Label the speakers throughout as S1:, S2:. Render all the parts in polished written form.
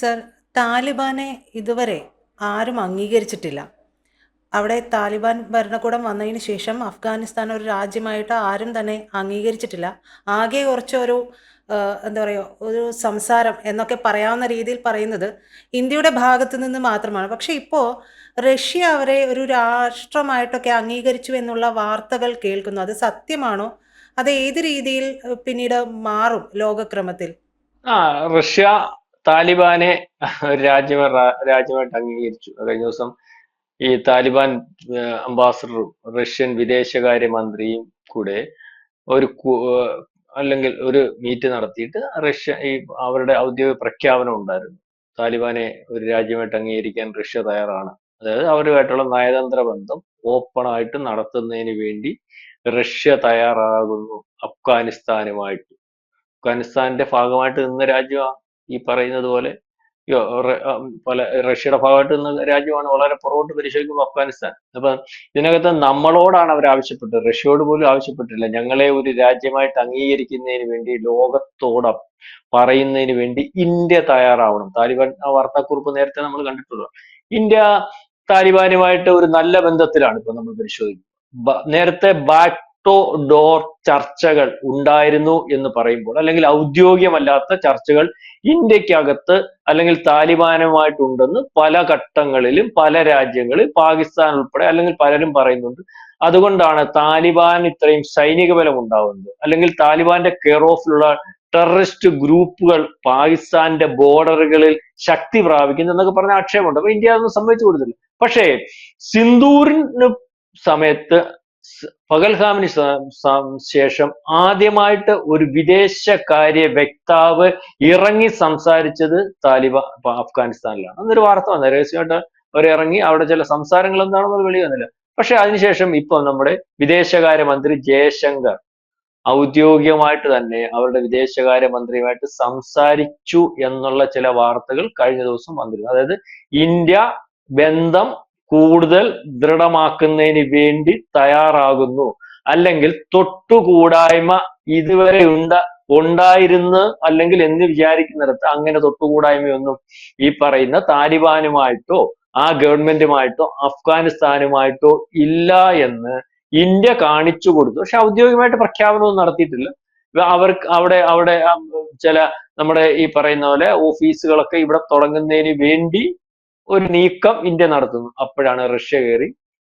S1: Sir, താലിബാനെ ഇതുവരെ ആരും അംഗീകരിച്ചിട്ടില്ല. അവിടെ താലിബാൻ ഭരണകൂടം വന്നതിന് ശേഷം അഫ്ഗാനിസ്ഥാൻ ഒരു രാജ്യമായിട്ട് ആരും തന്നെ അംഗീകരിച്ചിട്ടില്ല. ആകെ കുറച്ചൊരു എന്താ പറയുക, ഒരു സംസാരം എന്നൊക്കെ പറയാവുന്ന രീതിയിൽ പറയുന്നത് ഇന്ത്യയുടെ ഭാഗത്ത് നിന്ന് മാത്രമാണ്. പക്ഷെ ഇപ്പോൾ റഷ്യ അവരെ ഒരു രാഷ്ട്രമായിട്ടൊക്കെ അംഗീകരിച്ചു എന്നുള്ള വാർത്തകൾ കേൾക്കുന്നു. അത് സത്യമാണോ? അത് ഏത് രീതിയിൽ പിന്നീട് മാറും ലോകക്രമത്തിൽ?
S2: ആ റഷ്യ താലിബാനെ ഒരു രാജ്യമായിട്ട് അംഗീകരിച്ചു. കഴിഞ്ഞ ദിവസം ഈ താലിബാൻ അംബാസഡറും റഷ്യൻ വിദേശകാര്യ മന്ത്രിയും കൂടെ ഒരു അല്ലെങ്കിൽ ഒരു മീറ്റ് നടത്തിയിട്ട് ഈ അവരുടെ ഔദ്യോഗിക പ്രഖ്യാപനം ഉണ്ടായിരുന്നു. താലിബാനെ ഒരു രാജ്യമായിട്ട് അംഗീകരിക്കാൻ റഷ്യ തയ്യാറാണ്. അതായത് അവരുമായിട്ടുള്ള നയതന്ത്ര ബന്ധം ഓപ്പൺ ആയിട്ട് നടത്തുന്നതിന് വേണ്ടി റഷ്യ തയ്യാറാകുന്നു. അഫ്ഗാനിസ്ഥാനുമായിട്ട് അഫ്ഗാനിസ്ഥാന്റെ ഭാഗമായിട്ട് നിന്ന രാജ്യമാണ് ഈ പറയുന്നത് പോലെ. പല റഷ്യയുടെ ഭാഗമായിട്ട് നിന്ന രാജ്യമാണ്. വളരെ പുറകോട്ട് പരിശോധിക്കുമ്പോൾ അഫ്ഗാനിസ്ഥാൻ. അപ്പൊ ഇതിനകത്ത് നമ്മളോടാണ് അവർ ആവശ്യപ്പെട്ടത്, റഷ്യയോട് പോലും ആവശ്യപ്പെട്ടില്ല. ഞങ്ങളെ ഒരു രാജ്യമായിട്ട് അംഗീകരിക്കുന്നതിന് വേണ്ടി ലോകത്തോട് പറയുന്നതിന് വേണ്ടി ഇന്ത്യ തയ്യാറാവണം. താലിബാൻ ആ വാർത്താക്കുറിപ്പ് നേരത്തെ നമ്മൾ കണ്ടിട്ടുള്ളൂ. ഇന്ത്യ താലിബാനുമായിട്ട് ഒരു നല്ല ബന്ധത്തിലാണ് ഇപ്പൊ നമ്മൾ പരിശോധിക്കുന്നത്. നേരത്തെ ബാക്ക് ടു ഡോർ ചർച്ചകൾ ഉണ്ടായിരുന്നു എന്ന് പറയുമ്പോൾ, അല്ലെങ്കിൽ ഔദ്യോഗികമല്ലാത്ത ചർച്ചകൾ ഇന്ത്യക്കകത്ത് അല്ലെങ്കിൽ താലിബാനുമായിട്ടുണ്ടെന്ന് പല ഘട്ടങ്ങളിലും പല രാജ്യങ്ങളിൽ, പാകിസ്ഥാൻ ഉൾപ്പെടെ അല്ലെങ്കിൽ പലരും പറയുന്നുണ്ട്. അതുകൊണ്ടാണ് താലിബാൻ ഇത്രയും സൈനിക ബലം ഉണ്ടാവുന്നത്, അല്ലെങ്കിൽ താലിബാന്റെ കെയർ ഓഫിലുള്ള ടെററിസ്റ്റ് ഗ്രൂപ്പുകൾ പാകിസ്ഥാന്റെ ബോർഡറുകളിൽ ശക്തി പ്രാപിക്കുന്നു എന്നൊക്കെ പറഞ്ഞ ആക്ഷേപമുണ്ട്. അപ്പൊ ഇന്ത്യ അതൊന്നും സമ്മതിച്ചു കൊടുത്തില്ല. പക്ഷേ സിന്ദൂറിന് സമയത്ത്, പകൽഗാമിന് ശേഷം ആദ്യമായിട്ട് ഒരു വിദേശകാര്യ വക്താവ് ഇറങ്ങി സംസാരിച്ചത് അഫ്ഗാനിസ്ഥാനിലാണ്. അന്നൊരു വാർത്ത വന്നത്, രഹസ്യമായിട്ട് അവർ ഇറങ്ങി അവിടെ ചില സംസാരങ്ങൾ എന്താണെന്ന് വെളി വന്നില്ല. പക്ഷെ അതിനുശേഷം ഇപ്പൊ നമ്മുടെ വിദേശകാര്യമന്ത്രി ജയശങ്കർ ഔദ്യോഗികമായിട്ട് തന്നെ അവരുടെ വിദേശകാര്യ മന്ത്രിയുമായിട്ട് സംസാരിച്ചു എന്നുള്ള ചില വാർത്തകൾ കഴിഞ്ഞ ദിവസം വന്നിരുന്നു. അതായത് ഇന്ത്യ ബന്ധം കൂടുതൽ ദൃഢമാക്കുന്നതിന് വേണ്ടി തയ്യാറാകുന്നു, അല്ലെങ്കിൽ തൊട്ടുകൂടായ്മ ഇതുവരെ ഉണ്ടായിരുന്നു അല്ലെങ്കിൽ എന്ന് വിചാരിക്കുന്നിടത്ത് അങ്ങനെ തൊട്ടുകൂടായ്മയൊന്നും ഈ പറയുന്ന താലിബാനുമായിട്ടോ ആ ഗവൺമെന്റുമായിട്ടോ അഫ്ഗാനിസ്ഥാനുമായിട്ടോ ഇല്ല എന്ന് ഇന്ത്യ കാണിച്ചു കൊടുത്തു. പക്ഷെ ഔദ്യോഗികമായിട്ട് പ്രഖ്യാപനമൊന്നും നടത്തിയിട്ടില്ല. അവർക്ക് അവിടെ അവിടെ ചില നമ്മുടെ ഈ പറയുന്ന പോലെ ഓഫീസുകളൊക്കെ ഇവിടെ തുടങ്ങുന്നതിന് വേണ്ടി ഒരു നീക്കം ഇന്ത്യ നടത്തുന്നു. അപ്പോഴാണ് റഷ്യ കയറി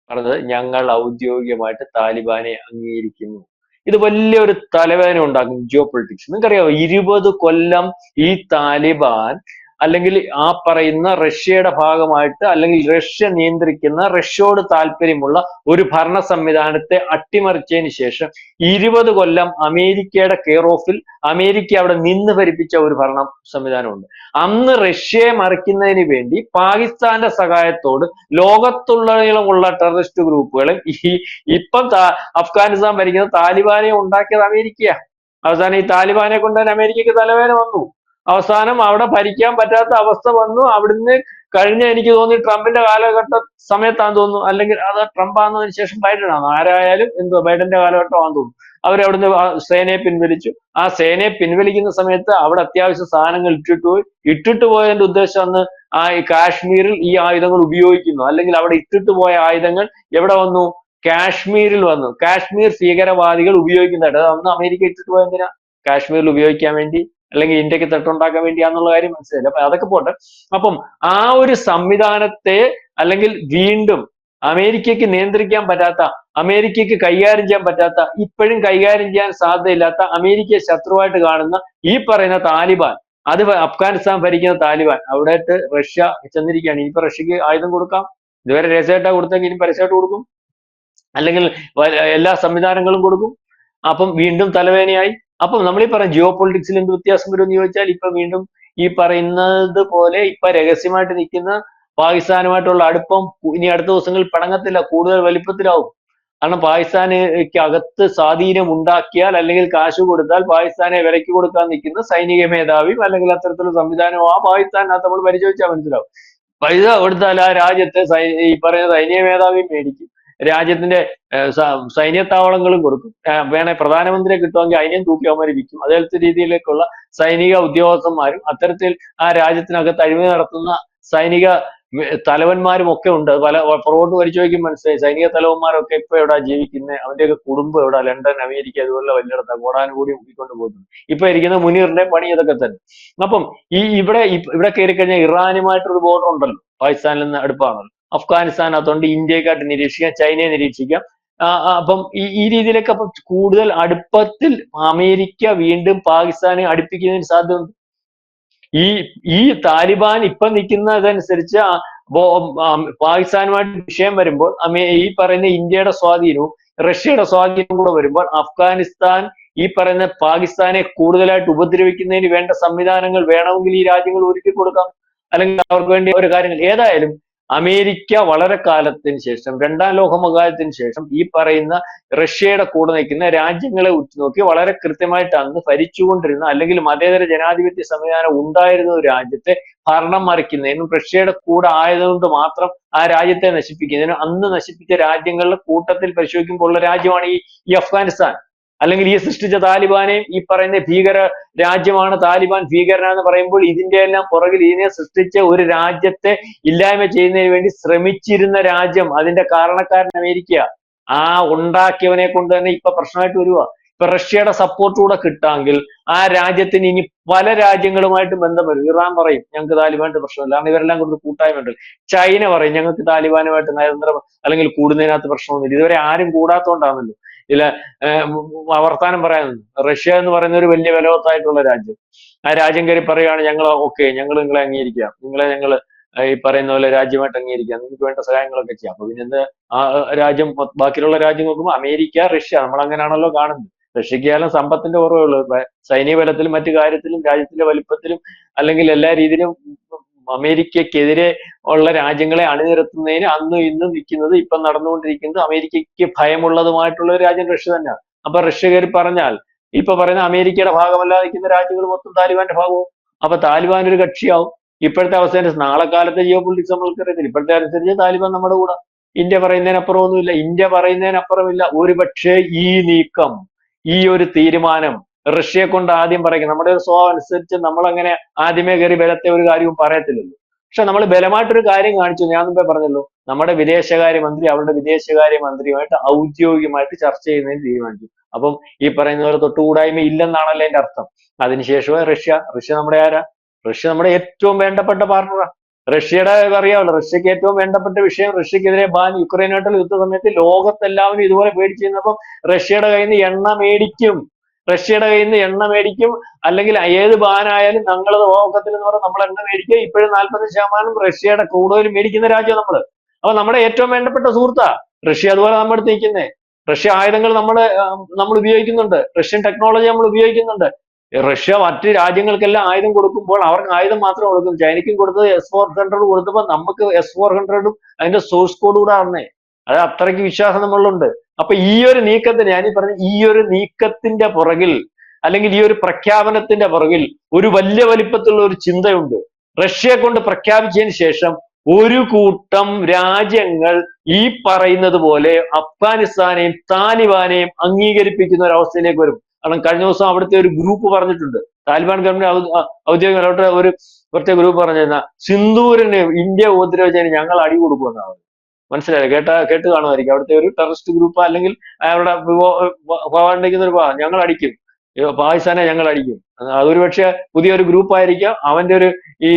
S2: പറഞ്ഞത്, ഞങ്ങൾ ഔദ്യോഗികമായിട്ട് താലിബാനെ അംഗീകരിക്കുന്നു. ഇത് വലിയൊരു തലവേദന ഉണ്ടാക്കും ജിയോ പൊളിറ്റിക്സ്. നിങ്ങൾക്കറിയാമോ, 20 കൊല്ലം ഈ താലിബാൻ അല്ലെങ്കിൽ ആ പറയുന്ന റഷ്യയുടെ ഭാഗമായിട്ട്, അല്ലെങ്കിൽ റഷ്യ നിയന്ത്രിക്കുന്ന, റഷ്യയോട് താല്പര്യമുള്ള ഒരു ഭരണ സംവിധാനത്തെ അട്ടിമറിച്ചതിന് ശേഷം 20 കൊല്ലം അമേരിക്കയുടെ കെയർ ഓഫിൽ അമേരിക്ക അവിടെ നിന്ന് ഭരിപ്പിച്ച ഒരു ഭരണ സംവിധാനമുണ്ട്. അന്ന് റഷ്യയെ മറിക്കുന്നതിന് വേണ്ടി പാകിസ്ഥാന്റെ സഹായത്തോട് ലോകത്തുള്ളമുള്ള ടെററിസ്റ്റ് ഗ്രൂപ്പുകളും ഇപ്പം അഫ്ഗാനിസ്ഥാൻ ഭരിക്കുന്ന താലിബാനെ ഉണ്ടാക്കിയത് അമേരിക്കയാണ്. അവസാനം ഈ താലിബാനെ കൊണ്ട് തന്നെ അമേരിക്കക്ക് തലവേദന വന്നു. അവസാനം അവിടെ ഭരിക്കാൻ പറ്റാത്ത അവസ്ഥ വന്നു. അവിടുന്ന് കഴിഞ്ഞ, എനിക്ക് തോന്നി ട്രംപിന്റെ കാലഘട്ട സമയത്താന്ന് തോന്നുന്നു, അല്ലെങ്കിൽ അത് ട്രംപ് ആണെന്നതിന് ശേഷം ബൈഡൻ ആണ്, ആരായാലും എന്തോ ബൈഡന്റെ കാലഘട്ടമാണെന്ന് തോന്നുന്നു, അവരവിടുന്ന് സേനയെ പിൻവലിച്ചു. ആ സേനയെ പിൻവലിക്കുന്ന സമയത്ത് അവിടെ അത്യാവശ്യ സാധനങ്ങൾ ഇട്ടിട്ട് പോയതിന്റെ ഉദ്ദേശം അന്ന് ഈ കാശ്മീരിൽ ഈ ആയുധങ്ങൾ ഉപയോഗിക്കുന്നു, അല്ലെങ്കിൽ അവിടെ ഇട്ടിട്ട് പോയ ആയുധങ്ങൾ എവിടെ വന്നു? കാശ്മീരിൽ വന്നു. കാശ്മീർ ഭീകരവാദികൾ ഉപയോഗിക്കുന്നതായിട്ട്. അത് അന്ന് അമേരിക്ക ഇട്ടിട്ട് പോയ എന്തിനാ? കാശ്മീരിൽ ഉപയോഗിക്കാൻ വേണ്ടി, അല്ലെങ്കിൽ ഇന്ത്യക്ക് തട്ടുണ്ടാക്കാൻ വേണ്ടിയാന്നുള്ള കാര്യം മനസ്സിലായില്ല. അപ്പൊ അതൊക്കെ പോട്ടെ. അപ്പം ആ ഒരു സംവിധാനത്തെ, അല്ലെങ്കിൽ വീണ്ടും അമേരിക്കയ്ക്ക് നിയന്ത്രിക്കാൻ പറ്റാത്ത, അമേരിക്കയ്ക്ക് കൈകാര്യം ചെയ്യാൻ പറ്റാത്ത, ഇപ്പോഴും കൈകാര്യം ചെയ്യാൻ സാധ്യതയില്ലാത്ത, അമേരിക്കയെ ശത്രുവായിട്ട് കാണുന്ന ഈ പറയുന്ന താലിബാൻ, അത് അഫ്ഗാനിസ്ഥാൻ ഭരിക്കുന്ന താലിബാൻ അവിടെയായിട്ട് റഷ്യ ചെന്നിരിക്കുകയാണ്. ഇനിയിപ്പോ റഷ്യക്ക് ആയുധം കൊടുക്കാം. ഇതുവരെ രഹസ്യമായിട്ടാ കൊടുത്തെങ്കിൽ ഇനി പരസ്യമായിട്ട് കൊടുക്കും, അല്ലെങ്കിൽ എല്ലാ സംവിധാനങ്ങളും കൊടുക്കും. അപ്പം വീണ്ടും തലവേദനയായി. അപ്പം നമ്മൾ ഈ പറഞ്ഞ ജിയോ പൊളിറ്റിക്സിൽ എന്ത് വ്യത്യാസം വരുമെന്ന് ചോദിച്ചാൽ, ഇപ്പൊ വീണ്ടും ഈ പറയുന്നത് പോലെ ഇപ്പൊ രഹസ്യമായിട്ട് നിൽക്കുന്ന പാകിസ്ഥാനുമായിട്ടുള്ള അടുപ്പം ഇനി അടുത്ത ദിവസങ്ങളിൽ പിണങ്ങത്തില്ല, കൂടുതൽ വലിപ്പത്തിലാവും. കാരണം പാകിസ്ഥാനിക്ക് അകത്ത് സ്വാധീനം ഉണ്ടാക്കിയാൽ, അല്ലെങ്കിൽ കാശ് കൊടുത്താൽ പാകിസ്ഥാനെ വിലക്ക് കൊടുക്കാൻ നിൽക്കുന്ന സൈനിക മേധാവിയും അല്ലെങ്കിൽ അത്തരത്തിലുള്ള സംവിധാനവും ആ പാകിസ്ഥാനകത്ത് നമ്മൾ പരിശോധിച്ചാൽ മനസ്സിലാവും. പൈസ കൊടുത്താൽ ആ രാജ്യത്തെ ഈ പറയുന്ന സൈനിക മേധാവിയും മേടിക്കും, രാജ്യത്തിന്റെ സൈന്യ താവളങ്ങളും കൊടുക്കും. വേണേ പ്രധാനമന്ത്രിയെ കിട്ടുമെങ്കിൽ അതിനെയും തൂക്കി അവന്മാർ വിൽക്കും. അതേപോലത്തെ രീതിയിലേക്കുള്ള സൈനിക ഉദ്യോഗസ്ഥന്മാരും അത്തരത്തിൽ ആ രാജ്യത്തിനകത്ത് അഴിമതി നടത്തുന്ന സൈനിക തലവന്മാരും ഒക്കെ ഉണ്ട്. പല പുറകോട്ട് പരിശോധിക്കും മനസ്സിലായി. സൈനിക തലവന്മാരൊക്കെ ഇപ്പൊ എവിടാ ജീവിക്കുന്നത്, അവന്റെയൊക്കെ കുടുംബം എവിടാ, ലണ്ടൻ, അമേരിക്ക, അതുപോലെ വലിയിടത്ത കോടാനുകൂടി മുക്കിക്കൊണ്ട് പോകുന്നു. ഇപ്പൊ ഇരിക്കുന്ന മുനീറിന്റെ പണി ഇതൊക്കെ തന്നെ. അപ്പം ഇവിടെ കയറി കഴിഞ്ഞാൽ ഇറാനുമായിട്ടൊരു ബോർഡർ ഉണ്ടല്ലോ, പാകിസ്ഥാനിൽ നിന്ന് അടുപ്പാണല്ലോ. അഫ്ഗാനിസ്ഥാനകത്തുണ്ട്, ഇന്ത്യക്കായിട്ട് നിരീക്ഷിക്കാം, ചൈനയെ നിരീക്ഷിക്കാം. അപ്പം ഈ രീതിയിലൊക്കെ അപ്പം കൂടുതൽ അടുപ്പത്തിൽ അമേരിക്ക വീണ്ടും പാകിസ്ഥാനെ അടുപ്പിക്കുന്നതിന് സാധ്യതയുണ്ട്. ഈ ഈ താലിബാൻ ഇപ്പൊ നിൽക്കുന്നതനുസരിച്ച് പാകിസ്ഥാനുമായിട്ട് വിഷയം വരുമ്പോൾ ഈ പറയുന്ന ഇന്ത്യയുടെ സ്വാധീനവും റഷ്യയുടെ സ്വാധീനവും കൂടെ വരുമ്പോൾ അഫ്ഗാനിസ്ഥാൻ ഈ പറയുന്ന പാകിസ്ഥാനെ കൂടുതലായിട്ട് ഉപദ്രവിക്കുന്നതിന് വേണ്ട സംവിധാനങ്ങൾ വേണമെങ്കിൽ ഈ രാജ്യങ്ങൾ ഒരുക്കി കൊടുക്കാം, അല്ലെങ്കിൽ അവർക്ക് വേണ്ടി ഒരു കാര്യങ്ങൾ. ഏതായാലും അമേരിക്ക വളരെ കാലത്തിന് ശേഷം, രണ്ടാം ലോക മഹായുദ്ധത്തിന് ശേഷം ഈ പറയുന്ന റഷ്യയുടെ കൂടെ നിൽക്കുന്ന രാജ്യങ്ങളെ ഉറ്റുനോക്കി വളരെ കൃത്യമായിട്ട് അന്ന് ഭരിച്ചുകൊണ്ടിരുന്ന, അല്ലെങ്കിൽ മതേതര ജനാധിപത്യ സംവിധാനം ഉണ്ടായിരുന്ന ഒരു രാജ്യത്തെ ഭരണം മറിക്കുന്നതിനും റഷ്യയുടെ കൂടെ ആയതുകൊണ്ട് മാത്രം ആ രാജ്യത്തെ നശിപ്പിക്കുന്നതിനും അന്ന് നശിപ്പിച്ച രാജ്യങ്ങളുടെ കൂട്ടത്തിൽ പരിശോധിക്കുമ്പോൾ ഉള്ള രാജ്യമാണ് ഈ അഫ്ഗാനിസ്ഥാൻ. അല്ലെങ്കിൽ ഈ സൃഷ്ടിച്ച താലിബാനെ ഈ പറയുന്ന ഭീകര രാജ്യമാണ്, താലിബാൻ ഭീകരനാന്ന് പറയുമ്പോൾ ഇതിന്റെ എല്ലാം പുറകിൽ ഇതിനെ സൃഷ്ടിച്ച ഒരു രാജ്യത്തെ ഇല്ലായ്മ ചെയ്യുന്നതിന് വേണ്ടി ശ്രമിച്ചിരുന്ന രാജ്യം, അതിന്റെ കാരണക്കാരൻ അമേരിക്ക. ആ ഉണ്ടാക്കിയവനെ കൊണ്ട് തന്നെ ഇപ്പൊ പ്രശ്നമായിട്ട് വരുക. ഇപ്പൊ റഷ്യയുടെ സപ്പോർട്ട് കൂടെ കിട്ടാമെങ്കിൽ ആ രാജ്യത്തിന് ഇനി പല രാജ്യങ്ങളുമായിട്ട് ബന്ധം വരും. ഇറാൻ പറയും ഞങ്ങൾക്ക് താലിബാനായിട്ട് പ്രശ്നമില്ല, കാരണം ഇവരെല്ലാം കൊടുത്ത് കൂട്ടായ്മയുണ്ട്. ചൈന പറയും ഞങ്ങൾക്ക് താലിബാനുമായിട്ട് നയതന്ത്ര അല്ലെങ്കിൽ കൂടുന്നതിനകത്ത് പ്രശ്നമൊന്നുമില്ല. ഇതുവരെ ആരും കൂടാത്തോണ്ടാണല്ലോ ഇല്ല വർത്താനം പറയാനുണ്ട്. റഷ്യ എന്ന് പറയുന്ന ഒരു വലിയ ബലവത്തായിട്ടുള്ള രാജ്യം. ആ രാജ്യം കയറി പറയുകയാണ് ഞങ്ങൾ ഓക്കെ, ഞങ്ങൾ നിങ്ങളെ അംഗീകരിക്കാം, ഞങ്ങൾ ഈ പറയുന്ന പോലെ രാജ്യമായിട്ട് അംഗീകരിക്കാം, നിങ്ങൾക്ക് വേണ്ട സഹായങ്ങളൊക്കെ ചെയ്യാം. അപ്പൊ പിന്നെ ആ രാജ്യം ബാക്കിയുള്ള രാജ്യം നോക്കുമ്പോൾ അമേരിക്ക, റഷ്യ, നമ്മൾ അങ്ങനെയാണല്ലോ കാണുന്നത്. റഷ്യക്കായാലും സമ്പത്തിന്റെ കുറവുള്ളൂ, സൈനിക ബലത്തിലും മറ്റു കാര്യത്തിലും രാജ്യത്തിന്റെ വലിപ്പത്തിലും അല്ലെങ്കിൽ എല്ലാ രീതിയിലും അമേരിക്കക്കെതിരെ ഉള്ള രാജ്യങ്ങളെ അണിനിരത്തുന്നതിന് അന്നും ഇന്നും നിൽക്കുന്നത്, ഇപ്പം നടന്നുകൊണ്ടിരിക്കുന്നത് അമേരിക്കയ്ക്ക് ഭയമുള്ളതുമായിട്ടുള്ള ഒരു രാജ്യം റഷ്യ തന്നെയാണ്. അപ്പൊ റഷ്യ കയറി പറഞ്ഞാൽ ഇപ്പൊ പറയുന്ന അമേരിക്കയുടെ ഭാഗമല്ലാതെ നിൽക്കുന്ന രാജ്യങ്ങൾ മൊത്തം താലിബാന്റെ ഭാഗവും. അപ്പൊ താലിബാൻ ഒരു കക്ഷിയാവും. ഇപ്പോഴത്തെ അവസ്ഥ നാളെ കാലത്തെ ജിയോ പൊളിറ്റിക്സ് നമ്മൾക്ക് അറിയത്തില്ല. ഇപ്പോഴത്തെ അനുസരിച്ച് താലിബാൻ നമ്മുടെ കൂടെ. ഇന്ത്യ പറയുന്നതിനപ്പുറമൊന്നുമില്ല. ഇന്ത്യ പറയുന്നതിനപ്പുറമില്ല. ഒരുപക്ഷെ ഈ നീക്കം, ഈ ഒരു തീരുമാനം റഷ്യയെ കൊണ്ട് ആദ്യം പറയിക്കും. നമ്മുടെ ഒരു സ്വഭാവം അനുസരിച്ച് നമ്മൾ അങ്ങനെ ആദ്യമേ കയറി ബലത്തെ ഒരു കാര്യവും പറയത്തില്ലല്ലോ. പക്ഷെ നമ്മൾ ബലമായിട്ടൊരു കാര്യം കാണിച്ചു. ഞാൻ മുമ്പേ പറഞ്ഞല്ലോ, നമ്മുടെ വിദേശകാര്യമന്ത്രി അവരുടെ വിദേശകാര്യമന്ത്രിയുമായിട്ട് ഔദ്യോഗികമായിട്ട് ചർച്ച ചെയ്യുന്നതിന് തീരുമാനിച്ചു. അപ്പം ഈ പറയുന്ന പോലെ തൊട്ടുകൂടായ്മ ഇല്ലെന്നാണല്ലോ അതിന്റെ അർത്ഥം. അതിനുശേഷമേ റഷ്യ നമ്മുടെ ആരാ? റഷ്യ നമ്മുടെ ഏറ്റവും വേണ്ടപ്പെട്ട പാർട്ണറാണ്. റഷ്യയുടെ അറിയാമല്ലോ, റഷ്യക്ക് ഏറ്റവും വേണ്ടപ്പെട്ട വിഷയം, റഷ്യക്കെതിരെ യുക്രൈനായിട്ടുള്ള യുദ്ധ സമയത്ത് ലോകത്തെല്ലാവരും ഇതുപോലെ പേടിച്ചിരുന്നപ്പം റഷ്യയുടെ കയ്യിൽ നിന്ന് എണ്ണ മേടിക്കും. അല്ലെങ്കിൽ ഏത് ബാനായാലും ഞങ്ങളത് ഓക്കത്തിൽ എന്ന് പറഞ്ഞാൽ നമ്മൾ എണ്ണ മേടിക്കുക. ഇപ്പോഴും 40% റഷ്യയുടെ കൂടുതൽ മേടിക്കുന്ന രാജ്യം നമ്മള്. അപ്പൊ നമ്മുടെ ഏറ്റവും വേണ്ടപ്പെട്ട സുഹൃത്താ റഷ്യ. അതുപോലെ നമ്മുടെ അടുത്ത് നിൽക്കുന്നേ. റഷ്യ ആയുധങ്ങൾ നമ്മൾ ഉപയോഗിക്കുന്നുണ്ട്, റഷ്യൻ ടെക്നോളജി നമ്മൾ ഉപയോഗിക്കുന്നുണ്ട്. റഷ്യ മറ്റ് രാജ്യങ്ങൾക്കെല്ലാം ആയുധം കൊടുക്കുമ്പോൾ അവർക്ക് ആയുധം മാത്രം കൊടുക്കും. ചൈനയ്ക്കും കൊടുത്തത് S-400 കൊടുത്തപ്പോൾ നമുക്ക് S-400 അതിന്റെ സോഴ്സ് കോഡ് കൂടെ വന്നേ. അത് അത്രയ്ക്ക് വിശ്വാസം നമ്മളിലുണ്ട്. അപ്പൊ ഈ ഒരു നീക്കത്തിന്, ഞാനീ പറഞ്ഞ ഈ ഒരു നീക്കത്തിന്റെ പുറകിൽ, അല്ലെങ്കിൽ ഈ ഒരു പ്രഖ്യാപനത്തിന്റെ പുറകിൽ ഒരു വലിയ വലിപ്പത്തിലുള്ള ഒരു ചിന്തയുണ്ട്. റഷ്യയെ കൊണ്ട് പ്രഖ്യാപിച്ചതിന് ശേഷം ഒരു കൂട്ടം രാജ്യങ്ങൾ ഈ പറയുന്നത് പോലെ അഫ്ഗാനിസ്ഥാനെയും താലിബാനെയും അംഗീകരിപ്പിക്കുന്ന ഒരു അവസ്ഥയിലേക്ക് വരും. കാരണം കഴിഞ്ഞ ദിവസം അവിടുത്തെ ഒരു ഗ്രൂപ്പ് പറഞ്ഞിട്ടുണ്ട്, താലിബാൻ ഗവൺമെന്റ് ഔദ്യോഗിക ഒരു പ്രത്യേക ഗ്രൂപ്പ് പറഞ്ഞിരുന്ന സിന്ദൂരിന് ഇന്ത്യ ഉപദ്രവിച്ചതിന് ഞങ്ങൾ അടി കൊടുക്കുമെന്നാണ്. മനസ്സിലായോ? കേട്ട് കാണുമായിരിക്കും. അവിടുത്തെ ഒരു ടെററിസ്റ്റ് ഗ്രൂപ്പ്, അല്ലെങ്കിൽ അവരുടെ പോകാണ്ടിരിക്കുന്ന ഒരു ഞങ്ങൾ അടിക്കും, പാകിസ്ഥാനെ ഞങ്ങൾ അടിക്കും. അതൊരു പക്ഷെ പുതിയൊരു ഗ്രൂപ്പ് ആയിരിക്കാം, അവന്റെ ഒരു ഈ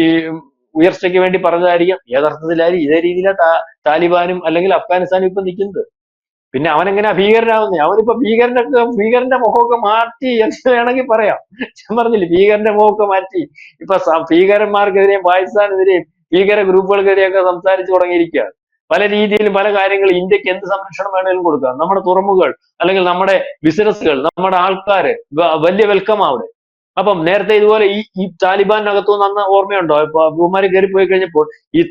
S2: ഉയർച്ചയ്ക്ക് വേണ്ടി പറഞ്ഞതായിരിക്കാം. ഏതർത്ഥത്തിലായാലും ഇതേ രീതിയിലാണ് താലിബാനും അല്ലെങ്കിൽ അഫ്ഗാനിസ്ഥാനും ഇപ്പൊ നിൽക്കുന്നത്. പിന്നെ അവനെങ്ങനെയാ ഭീകരനാവുന്നത്? അവനിപ്പോ ഭീകരന്റെ മുഖമൊക്കെ മാറ്റി എന്ന് വേണമെങ്കിൽ പറയാം. ഞാൻ പറഞ്ഞില്ലേ, ഭീകരന്റെ മുഖമൊക്കെ മാറ്റി ഇപ്പൊ ഭീകരന്മാർക്കെതിരെയും പാകിസ്ഥാനെതിരെയും ഭീകര ഗ്രൂപ്പുകൾക്കെതിരെയൊക്കെ സംസാരിച്ചു തുടങ്ങിയിരിക്കുകയാണ്. പല രീതിയിലും പല കാര്യങ്ങളും. ഇന്ത്യക്ക് എന്ത് സംരക്ഷണം വേണമെങ്കിലും കൊടുക്കാം. നമ്മുടെ തുറമുഖങ്ങൾ, അല്ലെങ്കിൽ നമ്മുടെ ബിസിനസ്സുകൾ, നമ്മുടെ ആൾക്കാര് വലിയ വെൽക്കം അവിടെ. അപ്പം നേരത്തെ ഇതുപോലെ ഈ താലിബാനകത്തു നിന്ന് അന്ന് ഓർമ്മയുണ്ടോ? ഇപ്പൊ ഇവന്മാര് കയറിപ്പോയി കഴിഞ്ഞപ്പോൾ ഈ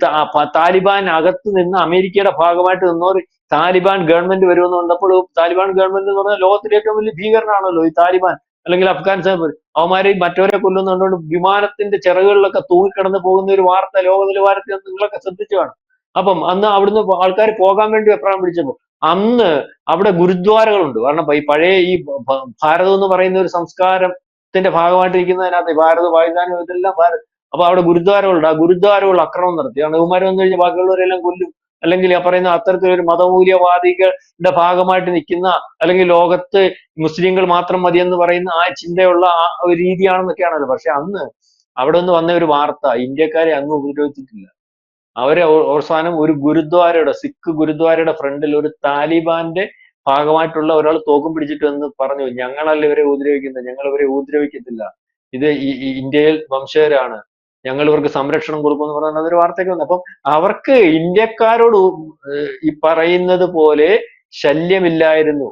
S2: താലിബാൻ അകത്ത് നിന്ന് അമേരിക്കയുടെ ഭാഗമായിട്ട് നിന്നവർ താലിബാൻ ഗവൺമെന്റ് വരുമെന്ന് കണ്ടപ്പോൾ, താലിബാൻ ഗവൺമെന്റ് എന്ന് പറഞ്ഞാൽ ലോകത്തിലെ ഏറ്റവും വലിയ ഭീകരനാണല്ലോ ഈ താലിബാൻ, അല്ലെങ്കിൽ അഫ്ഗാനിസ്ഥാൻ. അവന്മാരെ മറ്റവരെ കൊല്ലുന്നുണ്ടോണ്ട് വിമാനത്തിന്റെ ചിറകുകളിലൊക്കെ തൂങ്ങിക്കിടന്ന് പോകുന്ന ഒരു വാർത്ത ലോക നിലവാരത്തിൽ നിങ്ങളൊക്കെ ശ്രദ്ധിച്ചു കാണും. അപ്പം അന്ന് അവിടുന്ന് ആൾക്കാർ പോകാൻ വേണ്ടി വെപ്രാളം പിടിച്ചപ്പോൾ അന്ന് അവിടെ ഗുരുദ്വാരകളുണ്ട്. കാരണം ഈ പഴയ ഈ ഭാരതം എന്ന് പറയുന്ന ഒരു സംസ്കാരത്തിന്റെ ഭാഗമായിട്ടിരിക്കുന്നതിനകത്ത് ഭാരത പാകിസ്ഥാനും ഇതെല്ലാം അപ്പൊ അവിടെ ഗുരുദ്വാരകളുണ്ട്. ആ ഗുരുദ്വാരകൾ ആക്രമണം നടത്തി. കാരണം ഇവന്മാർ വന്നു കഴിഞ്ഞാൽ ബാക്കിയുള്ളവരെല്ലാം കൊല്ലും. അല്ലെങ്കിൽ ആ പറയുന്ന അത്തരത്തിലൊരു മതമൂല്യവാദികളുടെ ഭാഗമായിട്ട് നിൽക്കുന്ന, അല്ലെങ്കിൽ ലോകത്ത് മുസ്ലിങ്ങൾ മാത്രം മതിയെന്ന് പറയുന്ന ആ ചിന്തയുള്ള ആ ഒരു രീതിയാണെന്നൊക്കെയാണല്ലോ. പക്ഷെ അന്ന് അവിടെ നിന്ന് വന്ന ഒരു വാർത്ത, ഇന്ത്യക്കാരെ അന്ന് ഉപദ്രവിച്ചിട്ടില്ല. അവരെ അവസാനം ഒരു ഗുരുദ്വാരയുടെ, സിഖ് ഗുരുദ്വാരയുടെ ഫ്രണ്ടിൽ ഒരു താലിബാന്റെ ഭാഗമായിട്ടുള്ള ഒരാൾ തോക്കും പിടിച്ചിട്ട് എന്ന് പറഞ്ഞു, ഞങ്ങളല്ല ഇവരെ ഉപദ്രവിക്കുന്നത്, ഞങ്ങൾ ഇവരെ ഉപദ്രവിക്കത്തില്ല, ഇത് ഇന്ത്യയിൽ വംശജരാണ്, ഞങ്ങൾ ഇവർക്ക് സംരക്ഷണം കൊടുക്കുമെന്ന് പറഞ്ഞാൽ അതൊരു വാർത്തയ്ക്ക് വന്നു. അപ്പം അവർക്ക് ഇന്ത്യക്കാരോട് ഈ പറയുന്നത് പോലെ ശല്യമില്ലായിരുന്നു.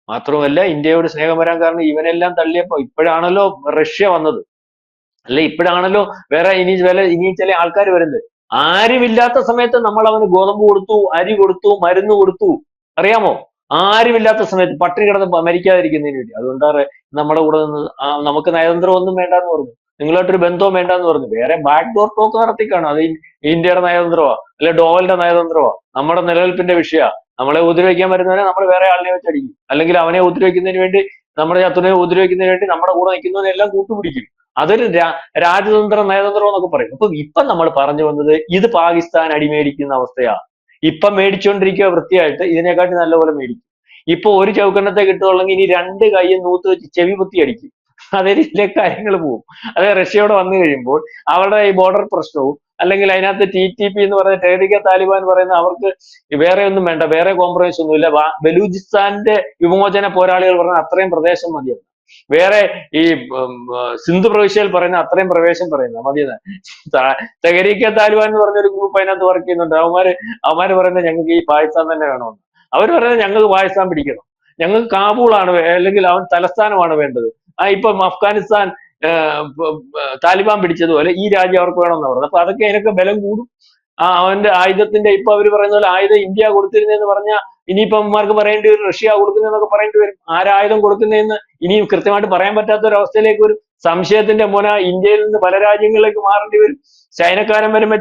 S2: മാത്രമല്ല ഇന്ത്യയോട് സ്നേഹം വരാൻ കാരണം ഇവനെല്ലാം തള്ളിയപ്പോ ഇപ്പോഴാണല്ലോ റഷ്യ വന്നത്. അല്ലെ ഇപ്പോഴാണല്ലോ ഇനി ചില ആൾക്കാർ വരുന്നത്. ആരുമില്ലാത്ത സമയത്ത് നമ്മൾ അവന് ഗോതമ്പ് കൊടുത്തു, അരി കൊടുത്തു, മരുന്ന് കൊടുത്തു. അറിയാമോ? ആരുമില്ലാത്ത സമയത്ത് പട്ടിണി കിടന്ന് മരിക്കാതിരിക്കുന്നതിന് വേണ്ടി. അതുകൊണ്ടാണ് നമ്മുടെ കൂടെ നിന്ന് നമുക്ക് നയതന്ത്രം ഒന്നും വേണ്ടെന്ന് പറഞ്ഞു, നിങ്ങളായിട്ടൊരു ബന്ധവും വേണ്ടെന്ന് പറഞ്ഞു. വേറെ ബാക്ക് ഡോർ ടോക്ക് നടത്തിക്കാണോ? അത് ഇന്ത്യയുടെ നയതന്ത്രമാ, അല്ലെ ഡോവലിന്റെ നയതന്ത്രമാ, നമ്മുടെ നിലനിൽപ്പിന്റെ വിഷയമാ. നമ്മളെ ഉപദ്രവിക്കാൻ വരുന്നവരെ നമ്മൾ വേറെ ആളിനെ വെച്ചടിക്കും, അല്ലെങ്കിൽ അവനെ ഉപദ്രവിക്കുന്നതിന് വേണ്ടി, നമ്മുടെ ശത്രുവിനെ ഉപദ്രവിക്കുന്നതിന് വേണ്ടി നമ്മുടെ കൂടെ നിൽക്കുന്നവരെല്ലാം കൂട്ടുപിടിക്കും. അതൊരു രാജതന്ത്ര നയതന്ത്രം എന്നൊക്കെ പറയും. അപ്പൊ ഇപ്പൊ നമ്മൾ പറഞ്ഞു വന്നത് ഇത് പാകിസ്ഥാൻ അടിമേടിക്കുന്ന അവസ്ഥയാ. ഇപ്പൊ മേടിച്ചുകൊണ്ടിരിക്കുക വൃത്തിയായിട്ട്, ഇതിനെക്കാട്ടി നല്ലപോലെ മേടിക്കും. ഇപ്പൊ ഒരു ചൗക്കണ്ണത്തെ കിട്ടുകയുള്ളെങ്കിൽ ഇനി രണ്ട് കൈയും നൂത്ത് വെച്ച് ചെവി കുത്തി അടിക്കും. അതേ രീതിയിലേക്ക് കാര്യങ്ങൾ പോകും. അതായത് റഷ്യയോട് വന്നു കഴിയുമ്പോൾ അവരുടെ ഈ ബോർഡർ പ്രശ്നവും, അല്ലെങ്കിൽ അതിനകത്ത് TTP എന്ന് പറയുന്ന ടെഹ്രീകെ താലിബാൻ പറയുന്ന അവർക്ക് വേറെ ഒന്നും വേണ്ട, വേറെ കോംപ്രമൈസ് ഒന്നുമില്ല. ബലൂചിസ്ഥാന്റെ വിമോചന പോരാളികൾ പറഞ്ഞ അത്രയും പ്രദേശം മതിയെന്ന്. വേറെ ഈ സിന്ധു പ്രവിശ്യയിൽ പറയുന്ന അത്രയും പ്രവേശം പറയുന്ന മതിയെന്ന്. തെഹരീക്കെ താലിബാൻ എന്ന് പറഞ്ഞൊരു ഗ്രൂപ്പ് അതിനകത്ത് വർക്ക് ചെയ്യുന്നുണ്ട്. അവന്മാര് പറയുന്നത് ഞങ്ങൾക്ക് ഈ പാകിസ്ഥാൻ തന്നെ വേണമെന്ന്. അവർ പറയുന്നത് ഞങ്ങൾക്ക് പാകിസ്ഥാൻ പിടിക്കണം, ഞങ്ങൾക്ക് കാബൂളാണ് അല്ലെങ്കിൽ അവൻ തലസ്ഥാനമാണ് വേണ്ടത്. ഇപ്പം അഫ്ഗാനിസ്ഥാൻ താലിബാൻ പിടിച്ചതുപോലെ ഈ രാജ്യം അവർക്ക് വേണമെന്ന് പറഞ്ഞത്. അപ്പൊ അതൊക്കെ അതിനൊക്കെ ബലം കൂടും. അവന്റെ ആയുധത്തിന്റെ ഇപ്പൊ അവര് പറയുന്ന പോലെ ആയുധം ഇന്ത്യ കൊടുത്തിരുന്നെന്ന് പറഞ്ഞാൽ ഇനിയിപ്പം അമ്മമാർക്ക് പറയേണ്ടി വരും, റഷ്യ കൊടുക്കുന്നതെന്നൊക്കെ പറയേണ്ടി വരും. ആരായുധം കൊടുക്കുന്നതെന്ന് ഇനിയും കൃത്യമായിട്ട് പറയാൻ പറ്റാത്ത ഒരു അവസ്ഥയിലേക്ക് വരും. സംശയത്തിന്റെ മുന ഇന്ത്യയിൽ നിന്ന് പല രാജ്യങ്ങളിലേക്ക് മാറേണ്ടി വരും. ചൈനക്കാരൻ വരുമ്പോ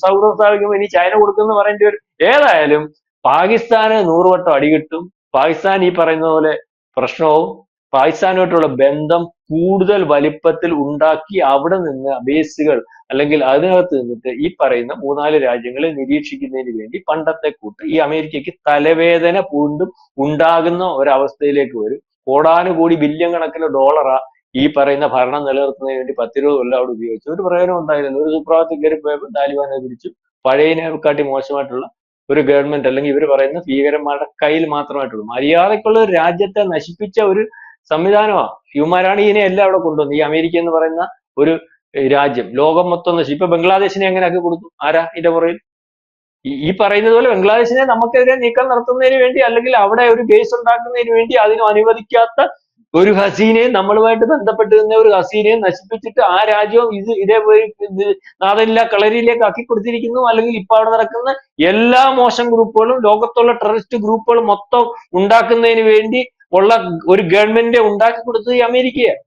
S2: സൗഹൃദം സ്ഥാപിക്കുമ്പോൾ ഇനി ചൈന കൊടുക്കുന്നു പറയേണ്ടി വരും. ഏതായാലും പാകിസ്ഥാന് 100 വട്ടം അടികിട്ടും. പാകിസ്ഥാൻ ഈ പറയുന്ന പോലെ പ്രശ്നവും പാകിസ്ഥാനുമായിട്ടുള്ള ബന്ധം കൂടുതൽ വലിപ്പത്തിൽ ഉണ്ടാക്കി അവിടെ നിന്ന് ബേസുകൾ, അല്ലെങ്കിൽ അതിനകത്ത് നിന്നിട്ട് ഈ പറയുന്ന 3-4 രാജ്യങ്ങളെ നിരീക്ഷിക്കുന്നതിന് വേണ്ടി പണ്ടത്തെ കൂട്ട് ഈ അമേരിക്കയ്ക്ക് തലവേദന വീണ്ടും ഉണ്ടാകുന്ന ഒരവസ്ഥയിലേക്ക് വരും. കോടാനുകോടി ബില്യൺ കണക്കിന് ഡോളറാ ഈ പറയുന്ന ഭരണം നിലനിർത്തുന്നതിന് വേണ്ടി 10-20 കൊല്ലം അവിടെ ഉപയോഗിച്ചു. ഒരു പ്രയോജനം ഉണ്ടായിരുന്നില്ല. ഒരു സുപ്രഭാതത്തിൽ കയറി പോയപ്പോൾ താലിബാനെ പിടിച്ചു പഴയതിനെക്കാട്ടി മോശമായിട്ടുള്ള ഒരു ഗവൺമെന്റ്, അല്ലെങ്കിൽ ഇവർ പറയുന്ന ഭീകരന്മാരുടെ കയ്യിൽ മാത്രമായിട്ടുള്ളൂ. മര്യാദക്കുള്ള ഒരു രാജ്യത്തെ നശിപ്പിച്ച ഒരു സംവിധാനമാണ്. ഇവന്മാരാണ് ഇതിനെ എല്ലാം അവിടെ കൊണ്ടുവന്നത്. ഈ അമേരിക്ക എന്ന് പറയുന്ന ഒരു രാജ്യം ലോകം മൊത്തം നശിച്ചു. ഇപ്പൊ ബംഗ്ലാദേശിനെ എങ്ങനെ ആക്കി കൊടുത്തു? ആരാ ഇതിന്റെ പുറകിൽ? ഈ പറയുന്നത് പോലെ ബംഗ്ലാദേശിനെ നമുക്കെതിരെ നീക്കം നടത്തുന്നതിന് വേണ്ടി, അല്ലെങ്കിൽ അവിടെ ഒരു ബേസ് ഉണ്ടാക്കുന്നതിന് വേണ്ടി അതിനും അനുവദിക്കാത്ത ഒരു ഹസീനയെ, നമ്മളുമായിട്ട് ബന്ധപ്പെട്ട് നിന്ന ഒരു ഹസീനയെ നശിപ്പിച്ചിട്ട് ആ രാജ്യവും ഇതേപോലെ നാദനില്ല കളരിയിലേക്ക് ആക്കി കൊടുത്തിരിക്കുന്നു. അല്ലെങ്കിൽ ഇപ്പൊ അവിടെ നടക്കുന്ന എല്ലാ മോശം ഗ്രൂപ്പുകളും, ലോകത്തുള്ള ടെററിസ്റ്റ് ഗ്രൂപ്പുകൾ മൊത്തം ഉണ്ടാക്കുന്നതിന് വേണ്ടി ഉള്ള ഒരു ഗവൺമെന്റിനെ ഉണ്ടാക്കി കൊടുത്തത് ഈ അമേരിക്കയാണ്.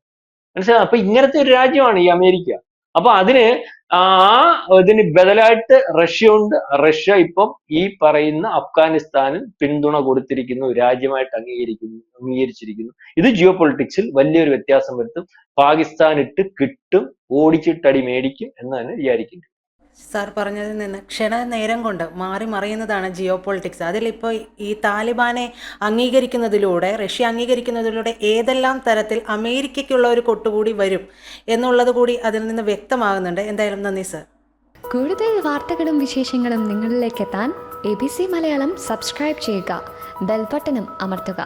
S2: മനസ്സിലായോ? അപ്പൊ ഇങ്ങനത്തെ ഒരു രാജ്യമാണ് ഈ അമേരിക്ക. അപ്പൊ ഇതിന് ബദലായിട്ട് റഷ്യ ഉണ്ട്. റഷ്യ ഇപ്പം ഈ പറയുന്ന അഫ്ഗാനിസ്ഥാനിൽ പിന്തുണ കൊടുത്തിരിക്കുന്നു, രാജ്യമായിട്ട് അംഗീകരിച്ചിരിക്കുന്നു. ഇത് ജിയോ പൊളിറ്റിക്സിൽ വലിയൊരു വ്യത്യാസം വരുത്തും. പാകിസ്ഥാൻ ഇട്ട് കിട്ടും, ഓടിച്ചിട്ടടി മേടിക്കും എന്ന് തന്നെ വിചാരിക്കുന്നു.
S1: സാർ പറഞ്ഞതിൽ നിന്ന് ക്ഷണനേരം കൊണ്ട് മാറി മറിയുന്നതാണ് ജിയോ പൊളിറ്റിക്സ്. അതിലിപ്പോൾ ഈ താലിബാനെ അംഗീകരിക്കുന്നതിലൂടെ, റഷ്യ അംഗീകരിക്കുന്നതിലൂടെ ഏതെല്ലാം തരത്തിൽ അമേരിക്കയ്ക്കുള്ള ഒരു കൊട്ടുകൂടി വരും എന്നുള്ളത് കൂടി അതിൽ നിന്ന് വ്യക്തമാകുന്നുണ്ട്. എന്തായാലും നന്ദി സാർ.
S3: കൂടുതൽ വാർത്തകളും വിശേഷങ്ങളും നിങ്ങളിലേക്ക് എത്താൻ ABC മലയാളം സബ്സ്ക്രൈബ് ചെയ്യുക, ബെൽ ബട്ടണും അമർത്തുക.